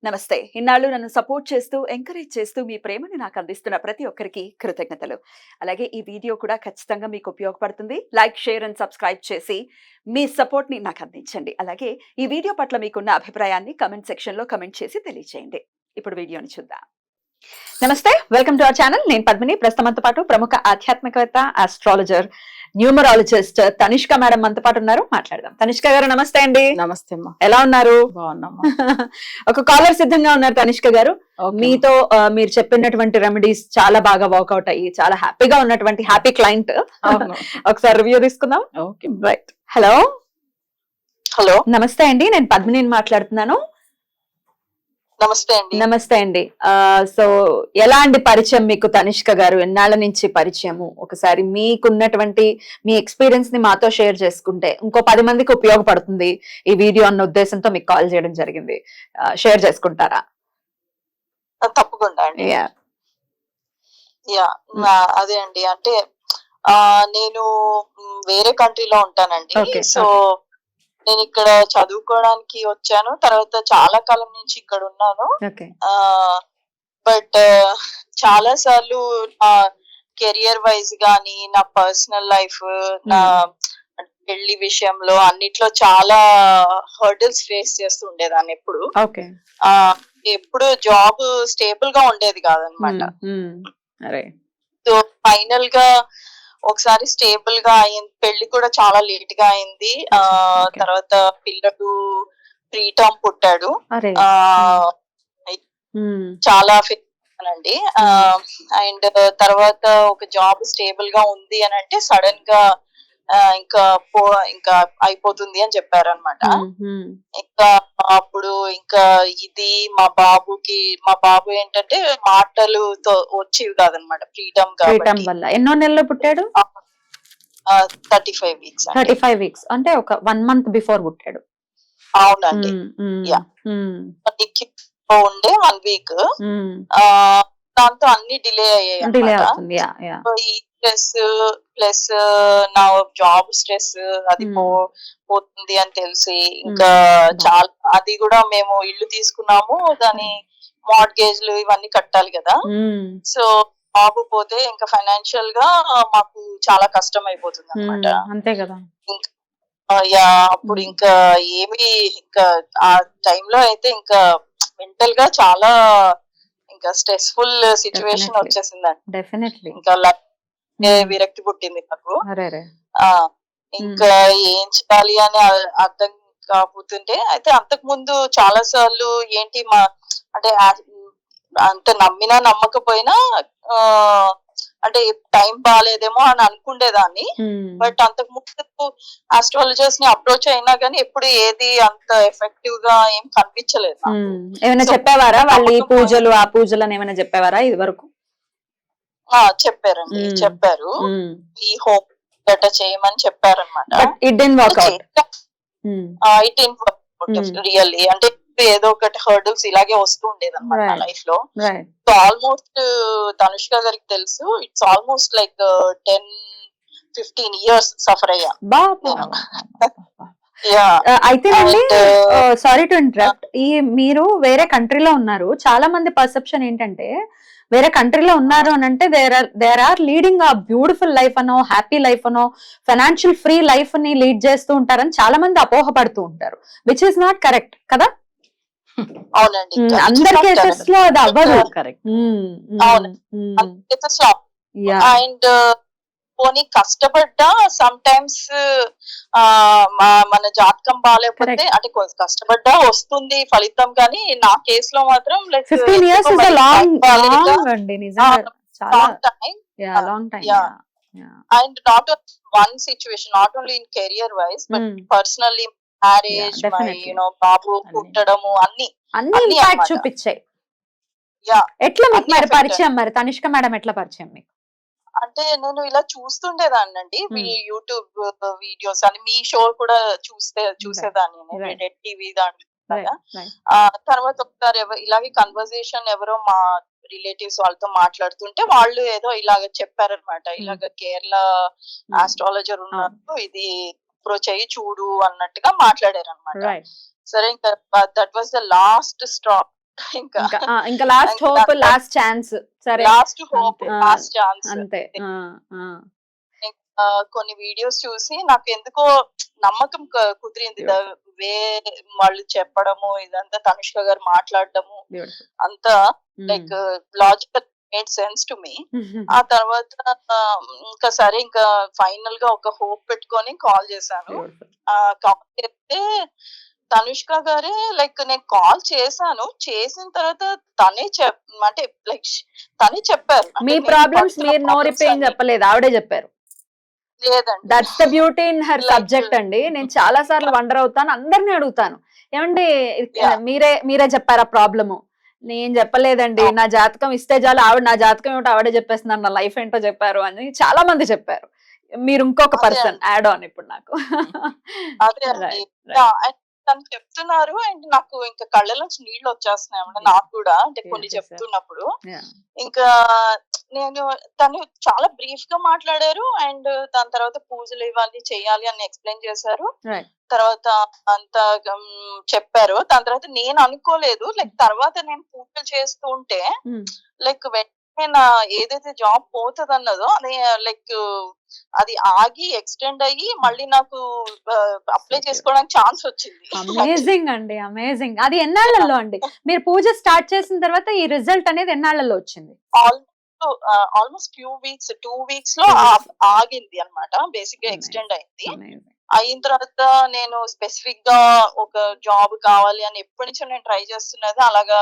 నమస్తే. ఇన్నాళ్ళు నన్ను సపోర్ట్ చేస్తూ, ఎంకరేజ్ చేస్తూ మీ ప్రేమని నాకు అందిస్తున్న ప్రతి ఒక్కరికి కృతజ్ఞతలు. అలాగే ఈ వీడియో కూడా ఖచ్చితంగా మీకు ఉపయోగపడుతుంది. లైక్, షేర్ అండ్ సబ్స్క్రైబ్ చేసి మీ సపోర్ట్‌ని నాకు అందించండి. అలాగే ఈ వీడియో పట్ల మీకున్న అభిప్రాయాన్ని కామెంట్ సెక్షన్‌లో కామెంట్ చేసి తెలియజేయండి. ఇప్పుడు వీడియోని చూద్దాం. నమస్తే, వెల్కమ్ టు అవర్ ఛానల్. నేను పద్మిని. ప్రస్తుతం మనతో పాటు ప్రముఖ ఆధ్యాత్మికవేత్త, ఆస్ట్రాలజర్, న్యూమరాలజిస్ట్ తనిష్క మేడం మనతో పాటు ఉన్నారు. మాట్లాడదాం. తనిష్క గారు నమస్తే అండి. నమస్తే అమ్మా. ఎలా ఉన్నారు? బాగున్నామ్మా. ఒక కాలర్ సిద్ధంగా ఉన్నారు తనిష్క గారు. మీతో మీరు చెప్పినటువంటి రెమెడీస్ చాలా బాగా వర్కౌట్ అయ్యి చాలా హ్యాపీగా ఉన్నటువంటి హ్యాపీ క్లయింట్. ఒకసారి రివ్యూ తీసుకుందాం. రైట్. హలో హలో, నమస్తే అండి. నేను పద్మిని మాట్లాడుతున్నాను. నమస్తే అండి. నమస్తే అండి. సో ఎలా అండి పరిచయం మీకు తనిష్క గారు? ఎన్నాళ్ళ నుంచి పరిచయము? ఒకసారి మీకున్నటువంటి మీ ఎక్స్పీరియన్స్ ని మాతో షేర్ చేసుకుంటే ఇంకో 10 మందికి ఉపయోగపడుతుంది ఈ వీడియో అన్న ఉద్దేశంతో మీకు కాల్ చేయడం జరిగింది. షేర్ చేసుకుంటారా? తప్పకుండా అండి. అదే అండి, అంటే నేను వేరే కంట్రీలో ఉంటానండి. సో నేను ఇక్కడ చదువుకోవడానికి వచ్చాను. తర్వాత చాలా కాలం నుంచి ఇక్కడ ఉన్నాను. బట్ చాలా సార్లు కెరియర్ వైజ్ గానీ, నా పర్సనల్ లైఫ్, నా పెళ్లి విషయంలో అన్నిట్లో చాలా హర్డిల్స్ ఫేస్ చేస్తూ ఉండేదాన్ని. ఎప్పుడు జాబ్ స్టేబుల్ గా ఉండేది కాదనమాట. సో ఫైనల్ గా ఒకసారి స్టేబుల్ గా అయింది. పెళ్లి కూడా చాలా లేట్ గా అయింది. తర్వాత పిల్లడు ప్రీటర్మ్ పుట్టాడు. చాలా అండి. అండ్ తర్వాత ఒక జాబ్ స్టేబుల్ గా ఉంది అని అంటే సడన్ గా ఇంకా అయిపోతుంది అని చెప్పారనమాట. ఇంకా అప్పుడు ఇంకా ఇది మా బాబు ఏంటంటే మాటలుతో వచ్చేవి కాదనమాట. ఫ్రీడమ్ వల్ల. ఎన్నో నెలలు పుట్టాడు? 35 వీక్స్. 35 వీక్స్ అంటే ఒక 1 మంత్ బిఫోర్ పుట్టాడు. అవునండి. ఉండే 1 వీక్. దాంతో అన్ని డిలే అయ్యాయి. ప్లస్ నా జాబ్ స్ట్రెస్ అది పోతుంది అని తెలిసి ఇంకా చాలా, అది కూడా మేము ఇల్లు తీసుకున్నాము, దాని మార్ట్గేజ్లు ఇవన్నీ కట్టాలి కదా. సో బాబు పోతే ఇంకా ఫైనాన్షియల్ గా మాకు చాలా కష్టం అయిపోతుంది అనమాట. అంతే కదా. అప్పుడు ఇంకా ఇంకా ఆ టైంలో అయితే ఇంకా మెంటల్ గా చాలా ఇంకా స్ట్రెస్ఫుల్ సిచ్యువేషన్ వచ్చేసిందండి. ఇంకా విరక్తి పుట్టింది నాకు. ఇంకా ఏం చేయాలి అని అర్థం కాకపోతుంటే, అయితే అంతకు ముందు చాలా సార్లు ఏంటి అంటే అంత నమ్మినా నమ్మకపోయినా అంటే టైం బాగాలేదేమో అని అనుకుండేదాన్ని. బట్ అంతకు ముందు ఆస్ట్రాలజర్స్ ని అప్రోచ్ అయినా కానీ ఎప్పుడు ఏది అంత ఎఫెక్టివ్ గా ఏం కనిపించలేదు. ఏమైనా చెప్పేవారా వాళ్ళు? ఈ పూజలు ఆ పూజలు అని ఏమైనా చెప్పేవారా ఇది వరకు? చెప్పారండి, చెప్పారు. ఈ హోమ్ గట్ట చేయమని చెప్పారనమాట. It didn't work really. అంటే ఏదో ఒకటి హర్డల్స్ ఇలాగే వస్తూ ఉండేది అనమాట నా లైఫ్ లో. సో ఆల్మోస్ట్ తనుష్క గారికి తెలుసు, it's almost like 10-15 years suffer అయ్యా. అయితేనండి, సారీ టు ఇంటరప్ట్, మీరు వేరే కంట్రీలో ఉన్నారు. చాలా మంది పర్సెప్షన్ ఏంటంటే వేరే కంట్రీలో ఉన్నారు అని అంటే దేర్ ఆర్ లీడింగ్ ఆ బ్యూటిఫుల్ లైఫ్ అనో, హ్యాపీ లైఫ్ అనో, ఫైనాన్షియల్ ఫ్రీ లైఫ్ ని లీడ్ చేస్తూ ఉంటారని చాలా మంది అపోహపడుతూ ఉంటారు. విచ్ ఇస్ నాట్ కరెక్ట్ కదా. అవునండి, అందరి కేసెస్ లో అది అవ్వదు. అండ్ పోనీ కష్టపడ్డా సమ్ టైమ్స్ మన జాతకం బాగాలేకపోతే, అంటే కష్టపడ్డా వస్తుంది ఫలితం. కానీ నా కేసులో మాత్రం 15 years is a long అండి, నిజంగా చాలా long time. And not one situation, not only in career wise but personally, marriage, బాబు పుట్టడము అన్ని ఇంపాక్ట్ చూపించాయి. ఎట్లా మీకు మరి పరిచయం? మరి తనిష్క మేడం ఎట్లా పరిచయం మీకు? అంటే నేను ఇలా చూస్తుండేదాన్నండి, యూట్యూబ్ వీడియోస్ అని. మీ షో కూడా చూసేదాన్ని, రెడ్ టీవీ దాంట్లో. తర్వాత ఒకసారి ఇలాగే కన్వర్సేషన్ ఎవరో మా రిలేటివ్స్ వాళ్ళతో మాట్లాడుతుంటే వాళ్ళు ఏదో ఇలాగ చెప్పారనమాట. ఇలాగ కేరళ ఆస్ట్రాలజర్ ఉన్నారు, ఇది అప్రోచ్ అయ్యి చూడు అన్నట్టుగా మాట్లాడారు అనమాట. సరే, ఇంకా that was the last straw. ఇంకా ఇంకా లాస్ట్ హోప్, లాస్ట్ ఛాన్స్. సరే, లాస్ట్ హోప్, అంతే. Last chance. అంతే. కొన్ని వీడియోస్ చూసి నాకు ఎందుకో నమ్మకం కుదిరింది. వే వాళ్ళు చెప్పడము ఇదంతా, తనుష్క గారు మాట్లాడడము అంతా like logical made sense to me. ఆ తర్వాత ఇంకా సరే, ఇంకా ఫైనల్ గా ఒక హోప్ పెట్టుకొని కాల్ చేశాను. కాల్ చేస్తే తనుష్క గారే లైక్ నేను కాల్ చేశాను, చేసిన తర్వాత తనే అంటే లైక్ తనే చెప్పారు మీ ప్రాబ్లమ్స్ మీరు నో రిపేయింగ్ చెప్పలేదు, ఆవిడే చెప్పారు. లేదండి, that's the beauty in her subject అండి. నేను చాలా సార్లు వండర్ అవుతాను, అందరిని అడుగుతాను, ఏమండి మీరే చెప్పారా ప్రాబ్లము? నేను చెప్పలేదండి, నా జాతకం ఇస్తే చాలు, ఆవిడ నా జాతకం ఏమిటో ఆవిడే చెప్పేస్తున్నారు, నా లైఫ్ ఏంటో చెప్పారు అని చాలా మంది చెప్పారు. మీరు ఇంకొక పర్సన్ యాడ్ ఆన్ ఇప్పుడు నాకు. అదే తను చెప్తున్నారు అండ్ నాకు ఇంకా కళ్ళలోంచి నీళ్ళు వచ్చేస్తున్నాయి అన్నమాట. నాకు కూడా అంటే కొన్ని చెప్తున్నప్పుడు ఇంకా నేను తను చాలా బ్రీఫ్ గా మాట్లాడారు అండ్ దాని తర్వాత పూజలు ఇవన్నీ చెయ్యాలి అని ఎక్స్ప్లెయిన్ చేశారు. తర్వాత అంతా చెప్పారు. దాని తర్వాత నేను అనుకోలేదు, లైక్ తర్వాత నేను పూజలు చేస్తూ ఉంటే లైక్ నా ఏదైతే జాబ్ పోతుంది అన్నదో అది లైక్ అది ఆగి ఎక్స్టెండ్ అయ్యి మళ్ళీ నాకు అప్లై చేసుకోవడానికి ఛాన్స్ వచ్చింది. అమేజింగ్ అండి, అమేజింగ్. అది ఎన్నాళ్ళలో అండి మీరు పూజ స్టార్ట్ చేసిన తర్వాత ఈ రిజల్ట్ అనేది ఎన్నాళ్ళలో వచ్చింది? ఆల్మోస్ట్ 2 వీక్స్ లో ఆగింది అన్నమాట. బేసిక్ గా ఎక్స్టెండ్ అయింది. అయిన తర్వాత నేను స్పెసిఫిక్ గా ఒక జాబ్ కావాలి అని ఎప్పటి నుంచో నేను ట్రై చేస్తున్నది. అలాగా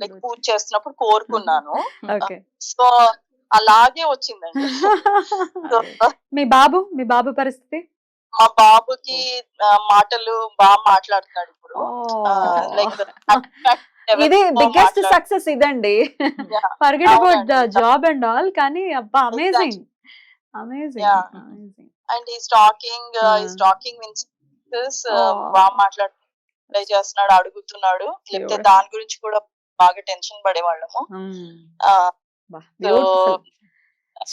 లైక్ పూజ చేస్తున్నప్పుడు కోరుకున్నాను. సో అలాగే వచ్చిందండి. మీ బాబు పరిస్థితి? మా బాబుకి మాటలు బాగా మాట్లాడుతున్నాడు ఇప్పుడు. లైక్ ఇది బిగ్గెస్ట్ సక్సెస్ ఇదండి. Forget about the job and all, కానీ అబ్బా amazing, amazing. And is talking means బాగా మాట్లాడు ట్రై చేస్తున్నాడు, అడుగుతున్నాడు. లేకపోతే దాని గురించి కూడా బాగా టెన్షన్ పడేవాళ్ళము.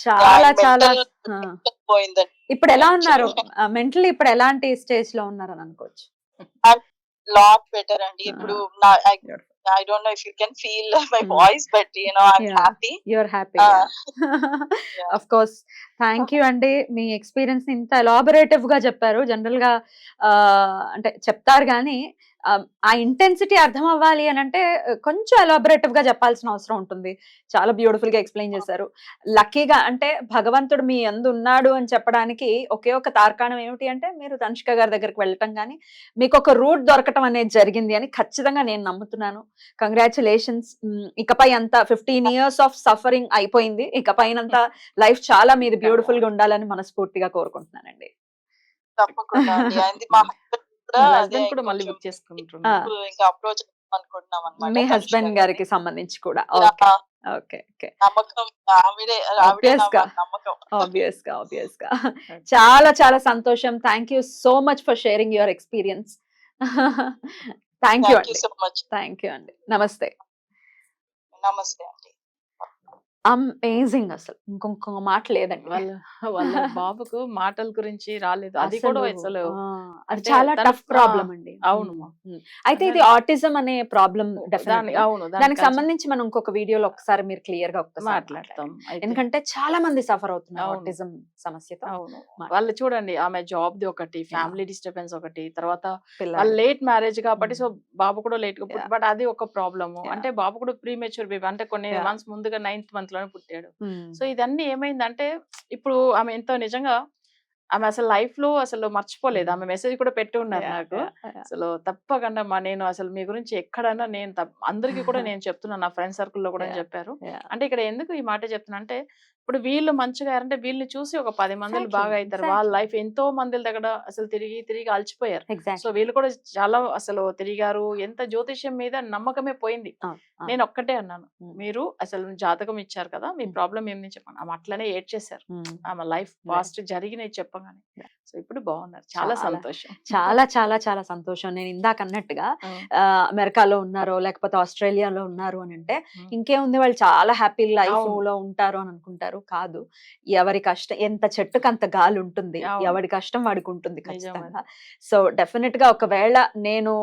చాలా చాలా పోయిందండి. ఇప్పుడు ఎలా ఉన్నారు మెంటలీ? ఇప్పుడు ఎలాంటి స్టేజ్ లో ఉన్నారని అనుకోవచ్చు? లాట్ బెటర్ అండి. ఇప్పుడు I don't know if you can feel my voice, but you know I'm happy. You're happy. Of course. Thank you అండి. మీ ఎక్స్పీరియన్స్ ఇంత ఎలాబొరేటివ్ గా చెప్పారు. జనరల్ గా అంటే చెప్తారు కానీ ఆ ఇంటెన్సిటీ అర్థం అవ్వాలి అని అంటే కొంచెం ఎలాబొరేటివ్ గా చెప్పాల్సిన అవసరం ఉంటుంది. చాలా బ్యూటిఫుల్ గా ఎక్స్ప్లెయిన్ చేశారు. లక్కీగా అంటే భగవంతుడు మీ యందు ఉన్నాడు అని చెప్పడానికి ఒకే ఒక తార్కాణం ఏమిటి అంటే మీరు తనుష్క గారి దగ్గరికి వెళ్ళటం కానీ మీకు ఒక రూట్ దొరకటం అనేది జరిగింది అని ఖచ్చితంగా నేను నమ్ముతున్నాను. కంగ్రాచులేషన్స్. ఇకపై అంతా 15 years ఆఫ్ సఫరింగ్ అయిపోయింది. ఇకపైనంతా లైఫ్ చాలా మీది బ్యూటిఫుల్ గా ఉండాలని మనస్ఫూర్తిగా కోరుకుంటున్నానండి. తప్పకుండా మీ హస్బెండ్ గారికి సంబంధించి కూడా ఆబ్వియస్ గా చాలా చాలా సంతోషం. Thank you so much for sharing your experience. Thank you అండి. నమస్తే. నమస్తే అండి. అమేజింగ్. అసలు ఇంకొక మాట లేదండి. వాళ్ళ బాబుకు మాటల గురించి రాలేదు. అది కూడా అసలు అది చాలా టఫ్ ప్రాబ్లం అండి. అవును. అయితే ఇది ఆటిజం అనే ప్రాబ్లం. అవును, దానికి సంబంధించి మనం ఇంకొక వీడియోలో ఒకసారి మీరు క్లియర్ గా మాట్లాడతాం. ఎందుకంటే చాలా మంది సఫర్ అవుతున్నారు ఆటిజం సమస్యతో. అవును. వాళ్ళు చూడండి, ఆమె జాబ్ ది ఒకటి, ఫ్యామిలీ డిస్టర్బెన్స్ ఒకటి, తర్వాత వాళ్ళు లేట్ మ్యారేజ్ కాబట్టి సో బాబు కూడా లేట్ గా బట్ అది ఒక ప్రాబ్లమ్. అంటే బాబు కూడా ప్రీమెచ్యూర్ బేబీ, అంటే కొన్ని మంత్స్ ముందుగా 9th month లోనే పుట్టాడు. సో ఇదన్నీ ఏమైందంటే ఇప్పుడు ఆమె ఎంతో నిజంగా ఆమె అసలు లైఫ్ లో అసలు మర్చిపోలేదు. ఆమె మెసేజ్ కూడా పెట్టి ఉన్నారు నాకు. అసలు తప్పకుండా నేను అసలు మీ గురించి ఎక్కడన్నా నేను అందరికీ కూడా నేను చెప్తున్నాను, నా ఫ్రెండ్ సర్కిల్లో కూడా చెప్పారు. అంటే ఇక్కడ ఎందుకు ఈ మాట చెప్తున్నా అంటే ఇప్పుడు వీళ్ళు మంచిగా అంటే వీళ్ళని చూసి ఒక 10 మందిలు బాగా అవుతారు. వాళ్ళ లైఫ్ ఎంతో మందిల దగ్గర అసలు తిరిగి అలసిపోయారు. సో వీళ్ళు కూడా చాలా అసలు తిరిగారు. ఎంత జ్యోతిష్యం మీద నమ్మకమే పోయింది. నేను ఒక్కటే అన్నాను, మీరు అసలు జాతకం ఇచ్చారు కదా, మీ ప్రాబ్లం ఏమి చెప్పాను. ఆమె అట్లనే ఏడ్ చేశారు. ఆమె లైఫ్ పాస్ట్ జరిగినవి చెప్పగానే. సో ఇప్పుడు బాగున్నారు. చాలా సంతోషం. చాలా చాలా చాలా సంతోషం. నేను ఇందాక అన్నట్టుగా అమెరికాలో ఉన్నారో లేకపోతే ఆస్ట్రేలియాలో ఉన్నారు అని అంటే ఇంకేముంది, వాళ్ళు చాలా హ్యాపీ లైఫ్ లో ఉంటారు అని అనుకుంటారు. అంటారు, కాదు. ఎవరి కష్టం, ఎంత చెట్టుకు అంత గాలి ఉంటుంది, అవును. ఎవరి కష్టం వాడికి ఉంటుంది నిజం ఖచ్చితంగా. సో డెఫినెట్ గా ఒకవేళ నేను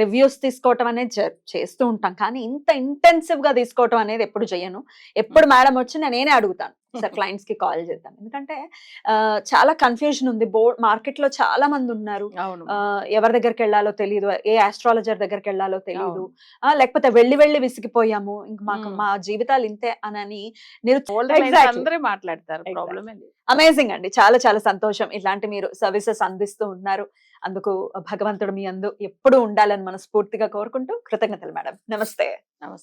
రివ్యూస్ తీసుకోవటం అనేది చేస్తూ ఉంటాం, కానీ ఇంత ఇంటెన్సివ్ గా తీసుకోవటం అనేది ఎప్పుడు చేయను. ఎప్పుడు మేడం వచ్చి నేనే అడుగుతాను సార్ క్లయింట్స్ కి కాల్ చేద్దాం, ఎందుకంటే చాలా కన్ఫ్యూజన్ ఉంది. మార్కెట్ లో చాలా మంది ఉన్నారు. అవును ఎవరి దగ్గరికి వెళ్ళాలో తెలియదు, ఏ ఆస్ట్రాలజర్ దగ్గరికి వెళ్ళాలో తెలియదు, అవును. లేకపోతే వెళ్ళి విసిగిపోయాము, ఇంక మాకు మా జీవితాలు ఇంతే అనని ఓల్డ్ క్లయింట్స్ అందరూ మాట్లాడతారు, Exactly. ప్రాబ్లమే లేదు. అమేజింగ్ అండి, చాలా చాలా సంతోషం. ఇలాంటి మీరు సర్వీసెస్ అందిస్తూ ఉన్నారు, అందుకు భగవంతుడు మీ అందు ఎప్పుడూ ఉండాలని మనస్ఫూర్తిగా కోరుకుంటూ కృతజ్ఞతలు మేడం. నమస్తే. నమస్తే.